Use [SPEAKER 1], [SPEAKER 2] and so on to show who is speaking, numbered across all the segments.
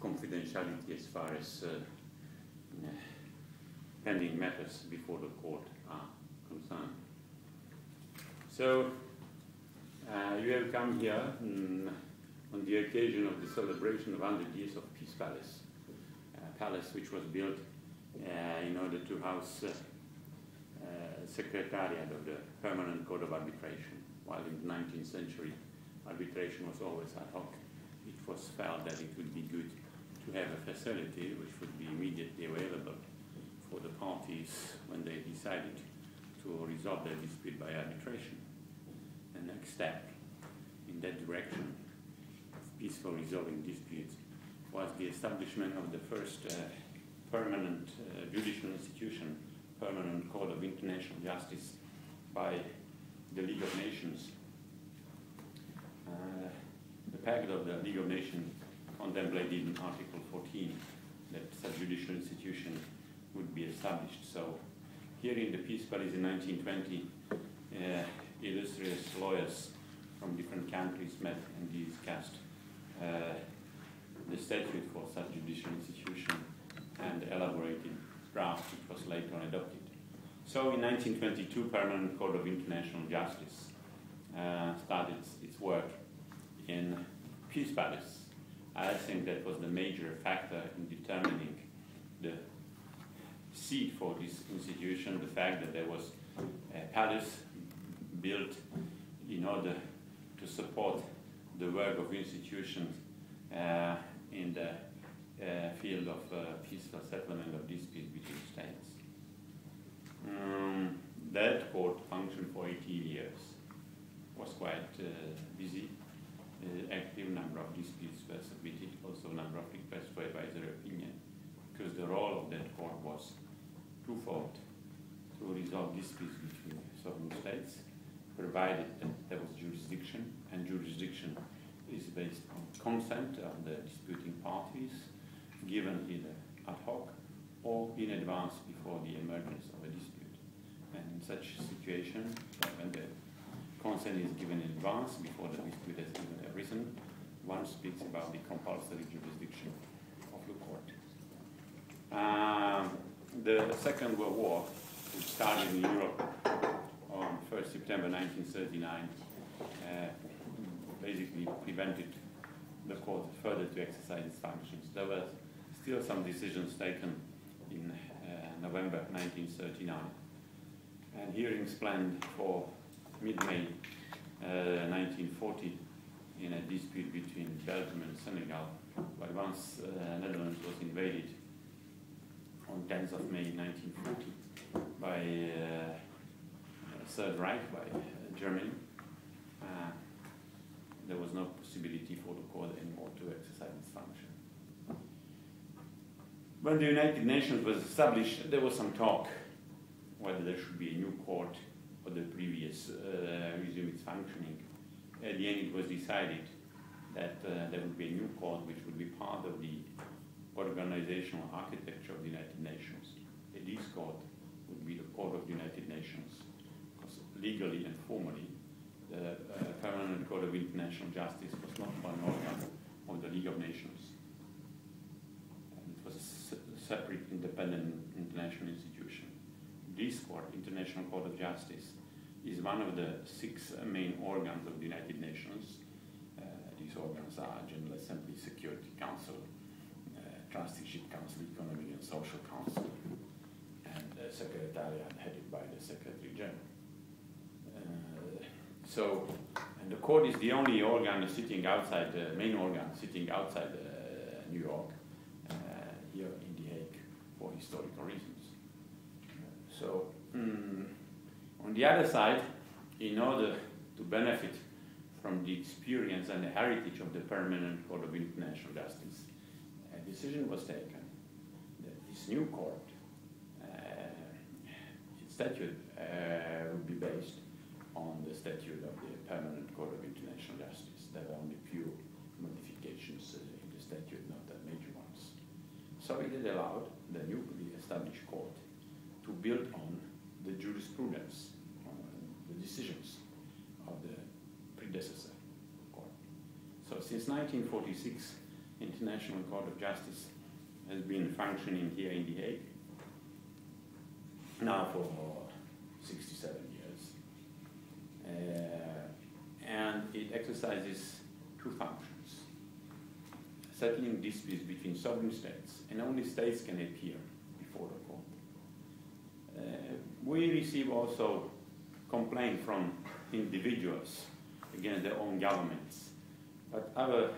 [SPEAKER 1] confidentiality as far as pending matters before the court are concerned. So you have come here on the occasion of the celebration of 100 years of Peace Palace, a palace which was built in order to house secretariat of the Permanent Court of Arbitration. While in the 19th century arbitration was always ad hoc, it was felt that it would be good to have a facility which would be immediately available for the parties when they decided to resolve their dispute by arbitration. The next step in that direction of peaceful resolving disputes was the establishment of the first permanent judicial institution, Permanent Court of International Justice, by the League of Nations. The Pact of the League of Nations contemplated in Article 14 that such judicial institution would be established. So here in the Peace Palace in 1920, illustrious lawyers from different countries met and discussed the statute for such judicial institution and elaborated draft which was later on adopted. So in 1922, Permanent Court of International Justice started its work in Peace Palace. I think that was the major factor in determining the seat for this institution, the fact that there was a palace built in order to support the work of institutions in the field of peaceful settlement of disputes between states. That court functioned for 18 years, was quite busy, active, number of disputes were submitted, also a number of requests for advisory opinion, because the role of that court was twofold: to resolve disputes between sovereign states, provided that there was jurisdiction, and jurisdiction is based on consent of the disputing parties, given either ad hoc or in advance before the emergence of a dispute. And in such a situation, when the consent is given in advance before the dispute has even arisen, one speaks about the compulsory jurisdiction of the court. The Second World War, which started in Europe on 1st September 1939, basically prevented the court further to exercise its functions. There were still some decisions taken in November 1939, and hearings planned for mid-May 1940 in a dispute between Belgium and Senegal, but once Netherlands was invaded on 10th of May 1940 by Third Reich, by Germany, there was no possibility for the court anymore to exercise its function. When the United Nations was established, there was some talk whether there should be a new court or the previous resume its functioning. At the end, it was decided that there would be a new court which would be part of the organizational architecture of the United Nations. This court would be the Court of the United Nations, because legally and formally, the Permanent Court of International Justice was not one organ of the League of Nations. And it was a separate, independent international institution. This court, International Court of Justice, is one of the 6 main organs of the United Nations. These organs are General Assembly, Security Council, Trusteeship Council, Economic and Social Council, and the Secretariat headed by the Secretary General. And the court is the only organ sitting outside, the main organ sitting outside New York, here in The Hague, for historical reasons. On the other side, in order to benefit from the experience and the heritage of the Permanent Court of International Justice, a decision was taken that this new court, its statute would be based on the statute of the Permanent Court of International Justice. There were only few modifications in the statute, not that major ones. So it allowed the newly established court to build on the jurisprudence, on the decisions of the predecessor court. So since 1946, in International Court of Justice has been functioning here in The Hague now for 67 years. And it exercises two functions: settling disputes between sovereign states, and only states can appear before the court. We receive also complaints from individuals against their own governments, but our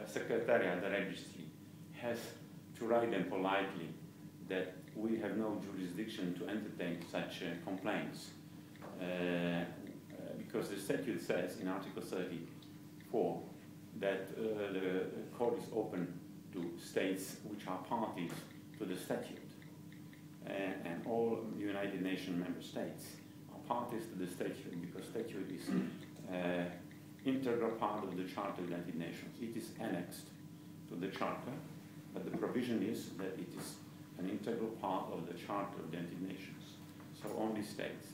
[SPEAKER 1] secretariat, the registry, has to write them politely that we have no jurisdiction to entertain such complaints, because the statute says in Article 34 that the court is open to states which are parties to the statute, and all United Nations member states are parties to the statute, because statute is integral part of the Charter of the United Nations. It is annexed to the Charter, but the provision is that it is an integral part of the Charter of the United Nations. So only states.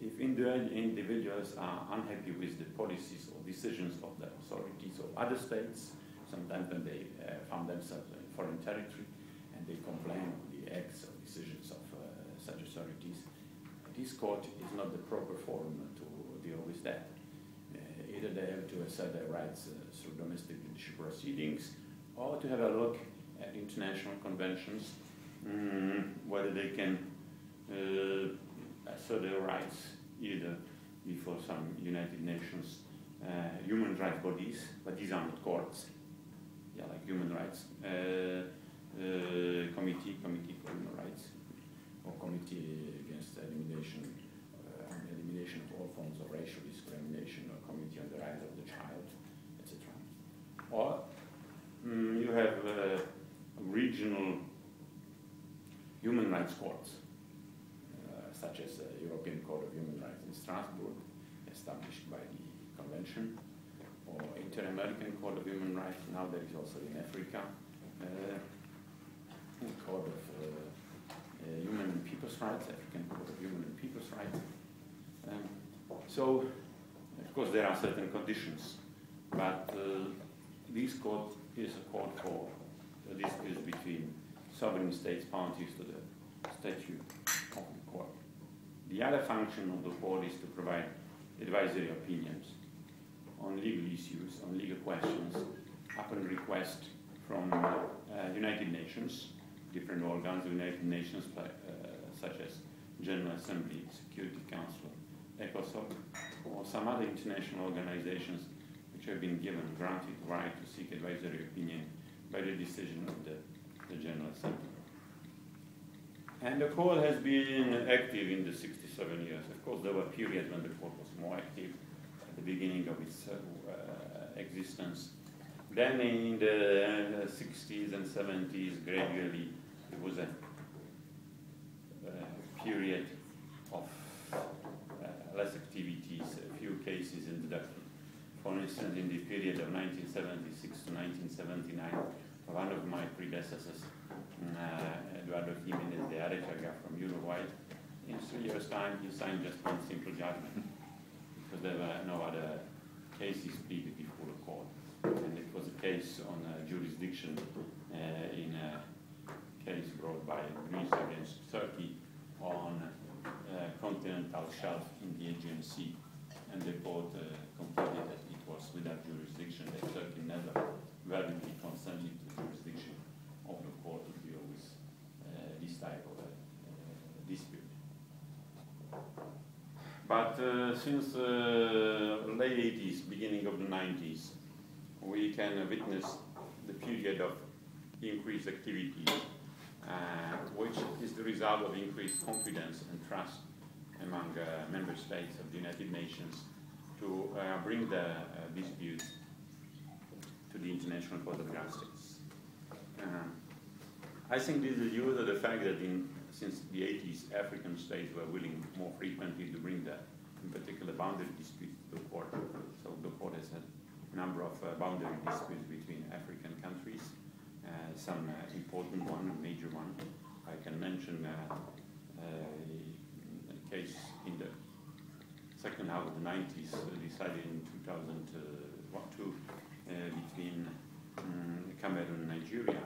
[SPEAKER 1] If individuals are unhappy with the policies or decisions of the authorities of other states, sometimes when they found themselves in foreign territory and they complain of the acts or decisions of such authorities, this court is not the proper forum to deal with that. Either they have to assert their rights through domestic judicial proceedings, or to have a look at international conventions, whether they can assert their rights either before some United Nations human rights bodies, but these are not courts, like human rights committee for human rights, or committee against elimination of all forms of racial discrimination, or committee on the rights of the child, etc. Or you have regional human rights courts, such as the European Court of Human Rights in Strasbourg, established by the Convention, or Inter-American Court of Human Rights. Now there is also in Africa Court of Human and People's Rights, African Court of Human and People's Rights. So, of course, there are certain conditions, but this court is a court for disputes between sovereign states parties to the statute of the court. The other function of the court is to provide advisory opinions on legal issues, on legal questions, upon request from United Nations, different organs of United Nations, such as General Assembly, Security Council, ECOSOC, or some other international organizations which have been granted the right to seek advisory opinion by the decision of the General Assembly. And the court has been active in the 67 years. Of course, there were periods when the court was more active at the beginning of its existence. Then in the 60s and 70s, gradually, there was a period of less activities, a few cases in the For instance, in the period of 1976 to 1979, one of my predecessors, Eduardo Jiménez de Arechaga from Uruguay, in 3 years' time, he signed just one simple judgment, because there were no other cases pleaded before the court. And it was a case on jurisdiction in a case brought by Greece against Turkey on continental shelf in the Aegean Sea. And the court concluded that it was without jurisdiction, that Turkey never validly consented to jurisdiction of the court to deal with this type of dispute. But since the late 80s, beginning of the 90s, we can witness the period of increased activity, which is the result of increased confidence and trust among member states of the United Nations to bring the disputes to the International Court of Justice. I think this is due to the fact that since the 80s, African states were willing more frequently to bring in particular, boundary disputes to the court. So the court has had a number of boundary disputes between African countries, some important one, a major one. I can mention a case in the second half of the 90s, decided in 2002, between Cameroon, Nigeria,